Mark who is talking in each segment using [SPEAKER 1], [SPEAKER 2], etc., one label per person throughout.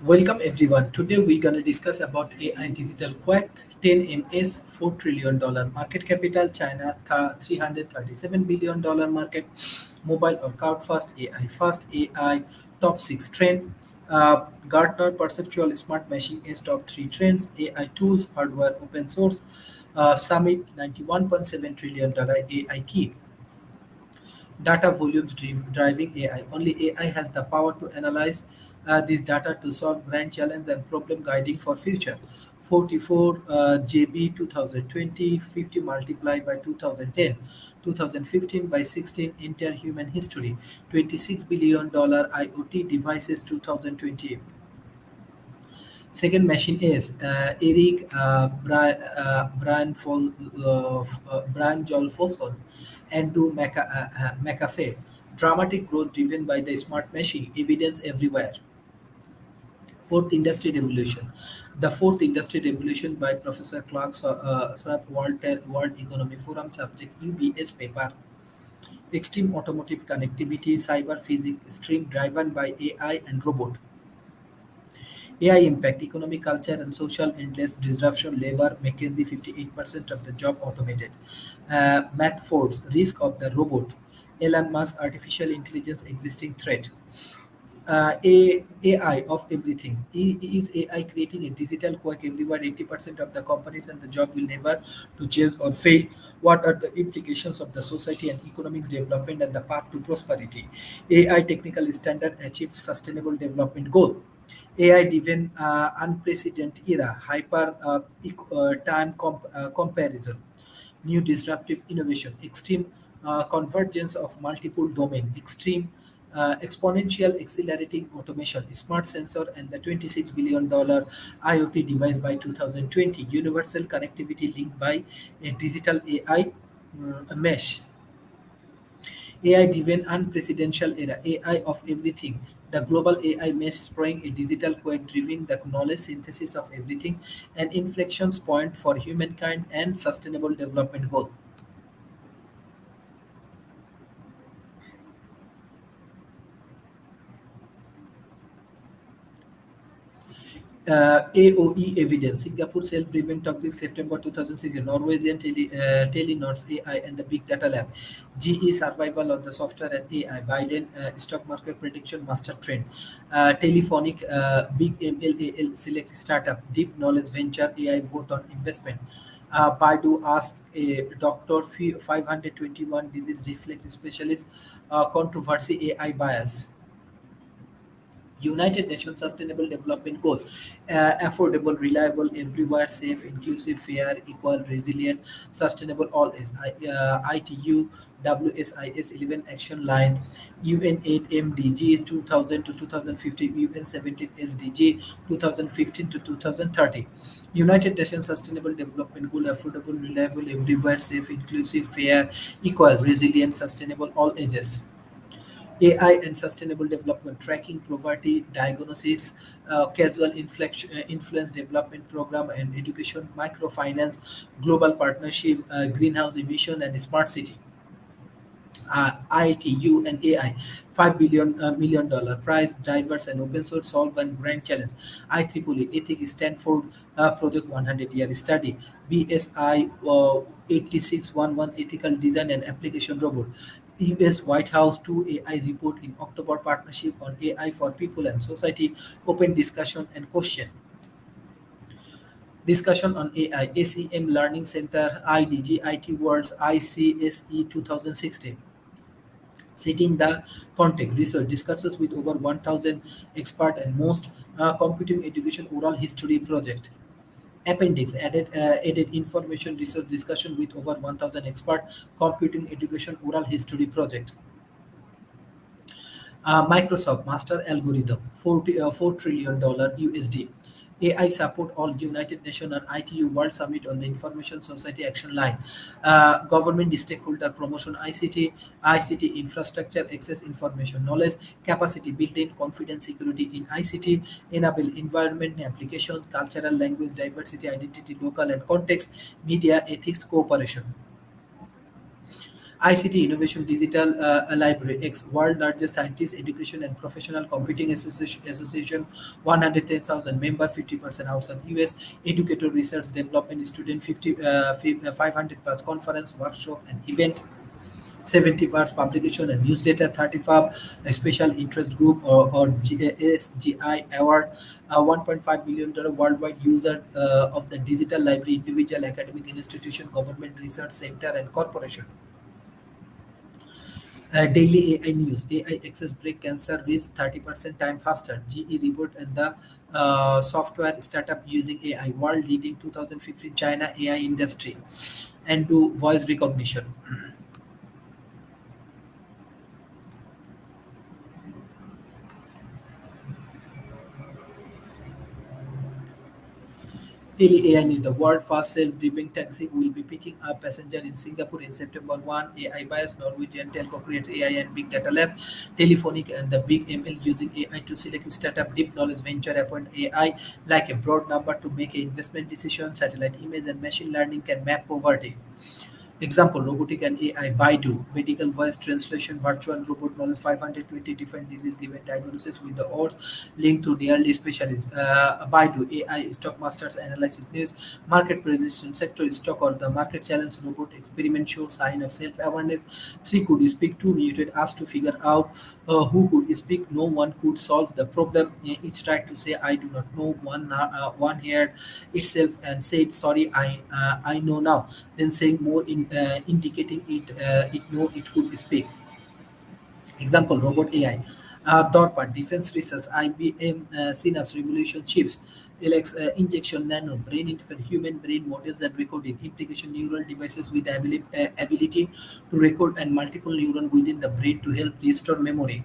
[SPEAKER 1] Welcome everyone. Today we're gonna discuss about AI digital quack, 10 MS, $4 trillion market capital, China 337 billion dollar market, mobile or cloud fast AI top six trend, Gartner perceptual smart machine is top three trends, AI tools, hardware, open source, Summit $91.7 trillion AI key. Data volumes driving AI. Only AI has the power to analyze this data to solve grand challenge and problem guiding for future. 44 JB 2020, 50 multiplied by 2010, 2015 by 16 entire human history, $26 billion IoT devices 2020. Second machine is Eric Brian Jolfoson and do McAfee. Dramatic growth driven by the smart machine, evidence everywhere. Fourth Industry Revolution. The Fourth Industry Revolution by Professor Clark World Economic Forum subject UBS paper. Extreme automotive connectivity, cyber physics, stream driven by AI and robot. AI impact, economic, culture, and social endless disruption, labor, McKinsey 58% of the job automated. Matt Ford's risk of the robot, Elon Musk artificial intelligence existing threat. AI of everything. Is AI creating a digital quack everywhere? 80% of the companies and the job will never to change or fail. What are the implications of the society and economics development and the path to prosperity? AI technical standard achieve sustainable development goal. AI-driven unprecedented era, hyper time comparison, new disruptive innovation, extreme convergence of multiple domain, extreme exponential accelerating automation, smart sensor, and the $26 billion IoT device by 2020, universal connectivity linked by a digital AI mesh. AI-driven unprecedented era, AI of everything. The global AI mesh spraying a digital quake driving the knowledge synthesis of everything, an inflections point for humankind and sustainable development goal. AOE evidence. Singapore self-driven toxic September 2006. Norwegian Telenore's AI and the Big Data Lab. GE survival of the software and AI. Biden stock market prediction master trend. Telephonic Big MLAL select startup. Deep knowledge venture AI vote on investment. Baidu asks a doctor 521 disease reflect specialist controversy AI bias. United Nations Sustainable Development Goal. Affordable, reliable, everywhere, safe, inclusive, fair, equal, resilient, sustainable, all is. ITU, WSIS 11 Action Line, UN 8 MDG 2000 to 2050, UN 17 SDG 2015 to 2030. United Nations Sustainable Development Goal, affordable, reliable, everywhere, safe, inclusive, fair, equal, resilient, sustainable, all ages. AI and sustainable development tracking poverty diagnosis, casual influence development program and education, microfinance, global partnership, greenhouse emission and smart city. ITU and AI, $5 billion prize, drivers and open source solve one grand challenge. IEEE, Ethics Stanford Project 100-year study. BSI 8611 Ethical Design and Application Robot. US White House 2 AI report in October partnership on AI for people and society. Open discussion and question. Discussion on AI, ACM Learning Center, IDG, IT Worlds, ICSE 2016. Setting the context, research discussions with over 1,000 experts and most computing education oral history project. Appendix added information research discussion with over 1,000 experts computing education oral history project. Microsoft Master Algorithm, $4 trillion USD. AI support all United Nations and ITU World Summit on the Information Society Action Line. Government stakeholder promotion ICT infrastructure, access information knowledge, capacity building, confidence security in ICT, enable environment applications, cultural language diversity, identity, local and context, media ethics cooperation. ICT Innovation Digital Library X World Largest Scientist Education and Professional Computing Association 110,000 member 50% outside US Educator Research Development Student 500 plus conference workshop and event 70 parts publication and newsletter 35 a special interest group or SGI award $1.5 million worldwide user of the digital library individual academic institution government research center and corporation. Daily AI news. AI access break cancer risk 30% time faster. GE reboot and the software startup using AI. World leading 2015 China AI industry and do voice recognition. Daily AI news. The world first self-driving taxi will be picking up passenger in Singapore in September 1. AI bias. Norwegian telco creates AI and big data lab. Telephonic and the big ML using AI to select startup deep knowledge venture appoint AI like a broad number to make an investment decision. Satellite image and machine learning can map poverty. Example, robotic and AI, Baidu, medical voice translation, virtual robot knowledge 520 different disease given diagnosis with the odds linked to nearly specialist. Baidu, AI, stock masters analysis news, market prediction, sector stock or the market challenge robot experiment show sign of self-awareness. Three could speak, two muted, asked to figure out who could speak, no one could solve the problem. Each tried to say, I do not know, one heard itself and said, sorry, I know now then saying more indicating it know it could speak. Example, robot AI. DORPA, Defense Research, IBM, Synapse, Revolution Chips, Alex, Injection Nano, Brain Interface, Human Brain Models and Recording, Implication Neural Devices with the ability to record and multiple neuron within the brain to help restore memory.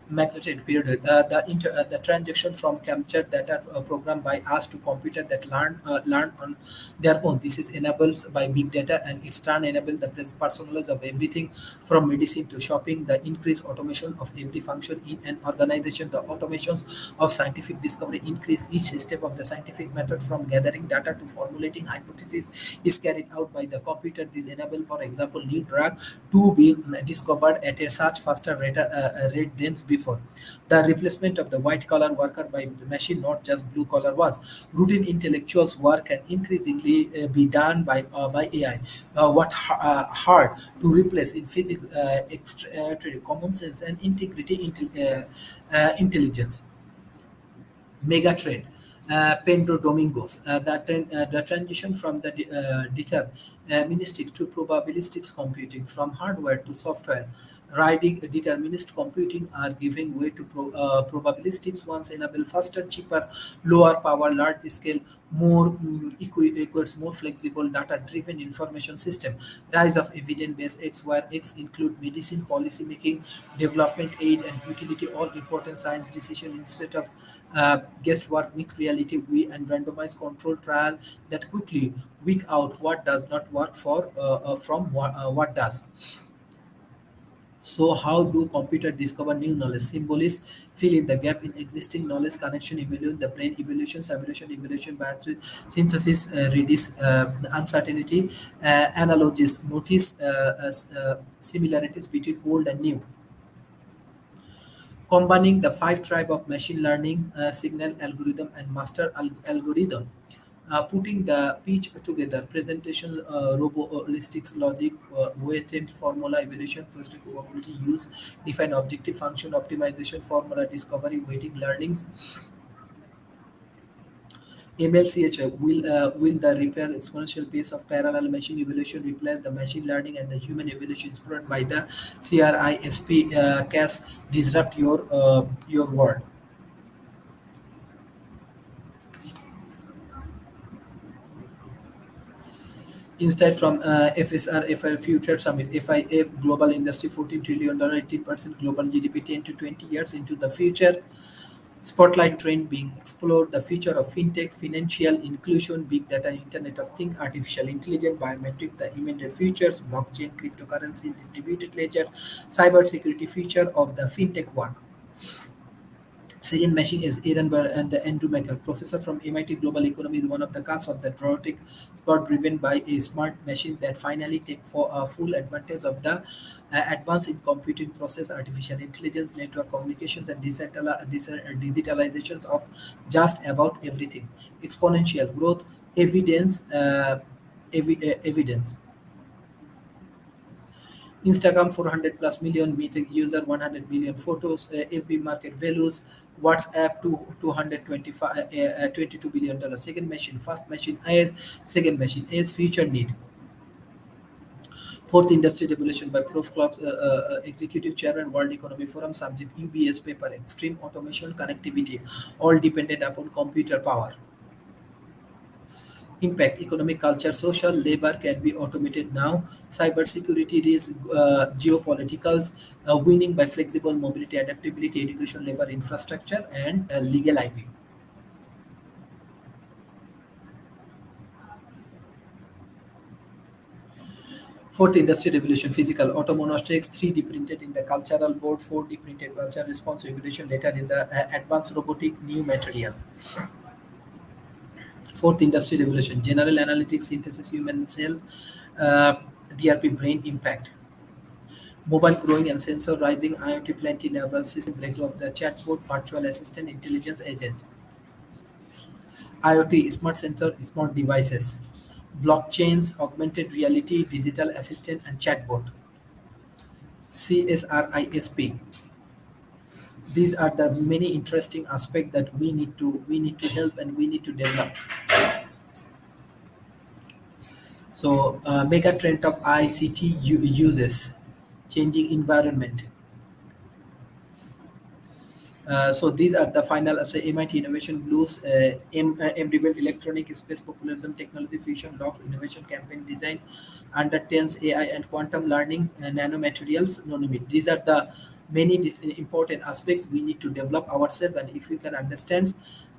[SPEAKER 1] Magnitude period. The transaction from captured that are programmed by us to computer that learn on their own. This is enabled by big data and it's turn enable the personalization of everything from medicine to shopping. The increased automation of every function in an organization. The automations of scientific discovery increase each step of the scientific method from gathering data to formulating hypotheses is carried out by the computer. This enable, for example, new drug to be discovered at a such faster rate than before. The replacement of the white collar worker by the machine, not just blue collar ones. Routine intellectuals work can increasingly be done by AI. Hard to replace in physics, common sense, and integrity intelligence. Megatrend, Pedro Domingos. The transition from the deterministic to probabilistic computing, from hardware to software, riding determinist computing are giving way to probabilistics ones enable faster, cheaper, lower power, large scale, more equals more flexible data-driven information system. Rise of evidence-based X, where X include medicine, policy making, development aid, and utility, all important science decision instead of guesswork, mixed reality, we and randomized control trial that quickly week out what does not work for from what does. So, how do computer discover new knowledge? Symbolists fill in the gap in existing knowledge connection, evaluate the brain evolution, simulation, evaluation, biopsy, synthesis, reduce uncertainty, analogies, notice similarities between old and new. Combining the five tribe of machine learning, signal algorithm, and master algorithm, putting the pitch together, presentation, robolistics, logic, weighted formula, evaluation, prospect probability use, define objective function, optimization, formula discovery, weighting learnings, MLCH will the repair exponential pace of parallel machine evaluation replace the machine learning and the human evaluation explored by the CRISP CAS disrupt your world. Instead from FSR FI Future Summit, FIF Global Industry $14 trillion, 18% global GDP 10 to 20 years into the future. Spotlight trend being explored, the future of fintech, financial inclusion, big data, internet of things, artificial intelligence, biometric, the immediate futures, blockchain, cryptocurrency, distributed ledger, cyber security future of the fintech work. Second machine is Edinburgh and Andrew Michael, professor from MIT Global Economy, is one of the cast of the dramatic spot driven by a smart machine that finally take for full advantage of the advance in computing process, artificial intelligence, network communications, and digitalizations of just about everything. Exponential growth, evidence. Instagram 400 plus million meeting user 100 million photos FB market values WhatsApp to 225 $22 billion. Second machine first machine is second machine is future need. Fourth industry revolution by Prof. Clark's executive chairman World Economic Forum subject UBS paper extreme automation connectivity all dependent upon computer power. Impact economic culture social labor can be automated now cybersecurity risk geopoliticals winning by flexible mobility adaptability education labor infrastructure and legal ip. Fourth industry revolution physical automonostics 3D printed in the cultural board 4D printed culture response regulation later in the advanced robotic new material. Fourth industry revolution general analytics synthesis human cell uh, drp brain impact. Mobile growing and sensor rising, IoT plenty nervous system breakthrough of the chatbot, virtual assistant, intelligence agent. IoT, smart sensor, smart devices. Blockchains, augmented reality, digital assistant, and chatbot. CSRISP. These are the many interesting aspects that we need to help and we need to develop. So, mega trend of ICT uses, changing environment. So these are the final as MIT Innovation Blues, M-driven electronic space populism, technology fusion, lock innovation campaign design, undertakes AI and quantum learning, nanomaterials, nanometer. These are the many important aspects we need to develop ourselves, and if we can understand,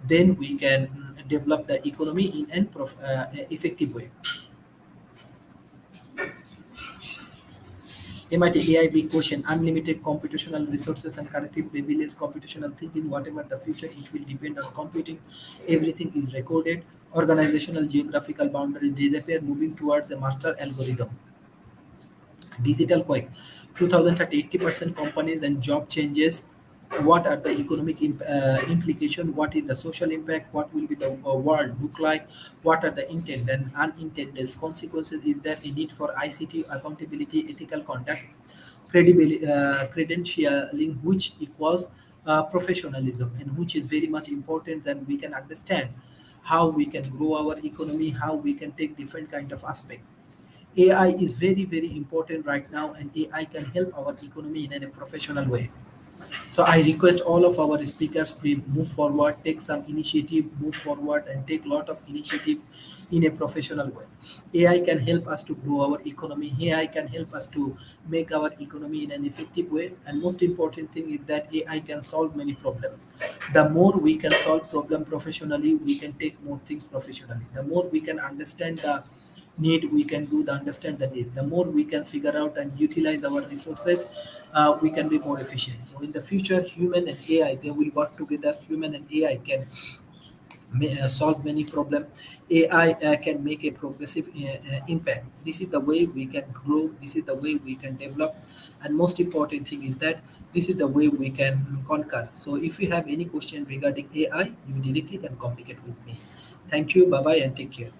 [SPEAKER 1] then we can develop the economy in an effective way. MIT AI big question, unlimited computational resources and collective privilege, computational thinking, whatever the future, it will depend on computing. Everything is recorded. Organizational geographical boundaries disappear, moving towards a master algorithm. Digital quake, 2030, 80% companies and job changes. What are the economic implication? What is the social impact? What will be the world look like? What are the intended and unintended consequences? Is there a need for ICT accountability, ethical conduct, credibility, credentialing, which equals professionalism, and which is very much important, and we can understand how we can grow our economy, how we can take different kind of aspect. AI is very, very important right now, and AI can help our economy in a professional way. So I request all of our speakers please move forward, take some initiative, move forward, and take lot of initiative in a professional way. AI can help us to grow our economy. AI can help us to make our economy in an effective way. And most important thing is that AI can solve many problems. The more we can solve problem professionally, we can take more things professionally. The more we can understand the need, we can do the understand the need. The more we can figure out and utilize our resources, we can be more efficient. So in the future, human and AI they will work together. Human and AI can solve many problems. AI can make a progressive impact. This is the way we can grow. This is the way we can develop. And most important thing is that this is the way we can conquer. So if you have any question regarding AI, you directly can communicate with me. Thank you. Bye bye and take care.